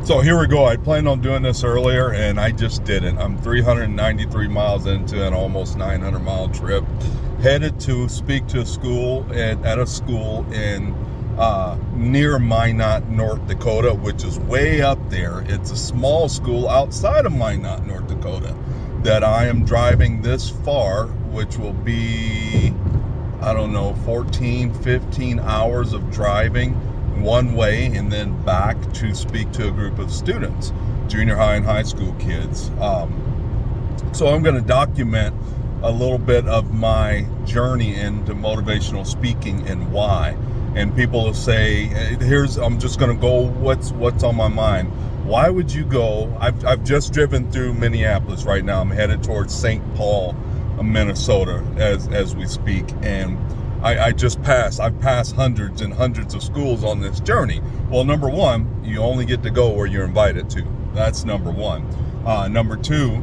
So here we go. I planned on doing this earlier and I just didn't. I'm 393 miles into an almost 900-mile trip, headed to speak to a school at a school in near Minot, North Dakota, which is way up there. It's a small school outside of Minot, North Dakota, that I am driving this far, which will be, I don't know, 14, 15 hours of driving one way and then back to speak to a group of students, junior high and high school kids. So I'm going to document a little bit of my journey into motivational speaking and why. And people will say, I'm just going to go what's on my mind. Why would you go? I've just driven through Minneapolis right now. I'm headed towards St. Paul, Minnesota as we speak. And I've passed hundreds and hundreds of schools on this journey. Well, number one, you only get to go where you're invited to. That's number one. Number two,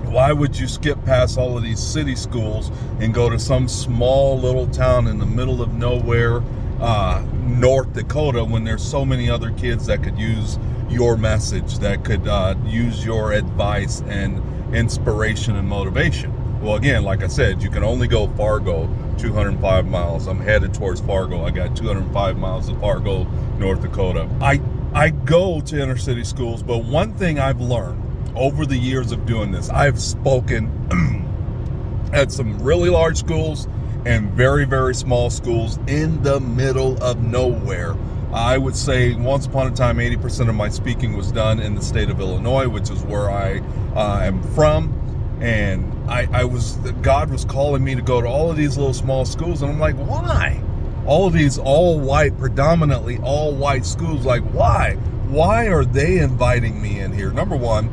why would you skip past all of these city schools and go to some small little town in the middle of nowhere, North Dakota, when there's so many other kids that could use your message, that could use your advice and inspiration and motivation? Well, again, like I said, you can only go Fargo, 205 miles. I'm headed towards Fargo. I got 205 miles to Fargo, North Dakota. I go to inner city schools, but one thing I've learned over the years of doing this, I've spoken at some really large schools and very, very small schools in the middle of nowhere. I would say once upon a time, 80% of my speaking was done in the state of Illinois, which is where I am from. And God was calling me to go to all of these little small schools. And I'm like, why? All of these all white, predominantly all white schools, like why? Why are they inviting me in here? Number one,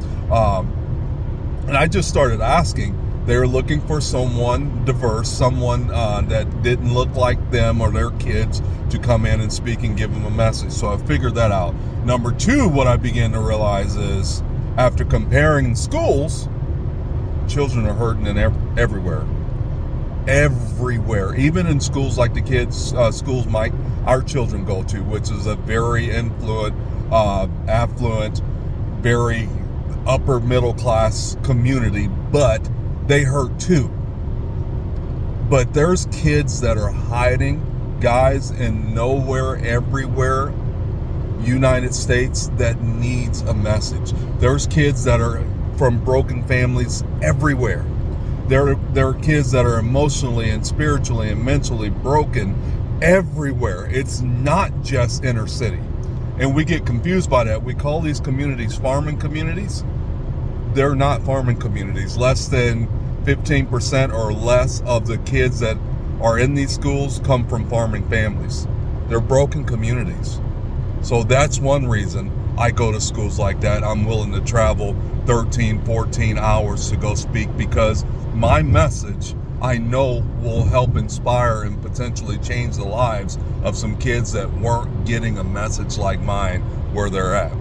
and I just started asking. They were looking for someone diverse, someone that didn't look like them or their kids to come in and speak and give them a message. So I figured that out. Number two, what I began to realize is after comparing schools, children are hurting everywhere. Even in schools like the kids schools our children go to, which is a very affluent, very upper middle class community, but they hurt too. But there's kids that are hiding, guys in nowhere, everywhere, United States, that needs a message. There's kids that are from broken families everywhere. There are kids that are emotionally and spiritually and mentally broken everywhere. It's not just inner city. And we get confused by that. We call these communities farming communities. They're not farming communities. Less than 15% or less of the kids that are in these schools come from farming families. They're broken communities. So that's one reason I go to schools like that. I'm willing to travel 13, 14 hours to go speak, because my message, I know, will help inspire and potentially change the lives of some kids that weren't getting a message like mine where they're at.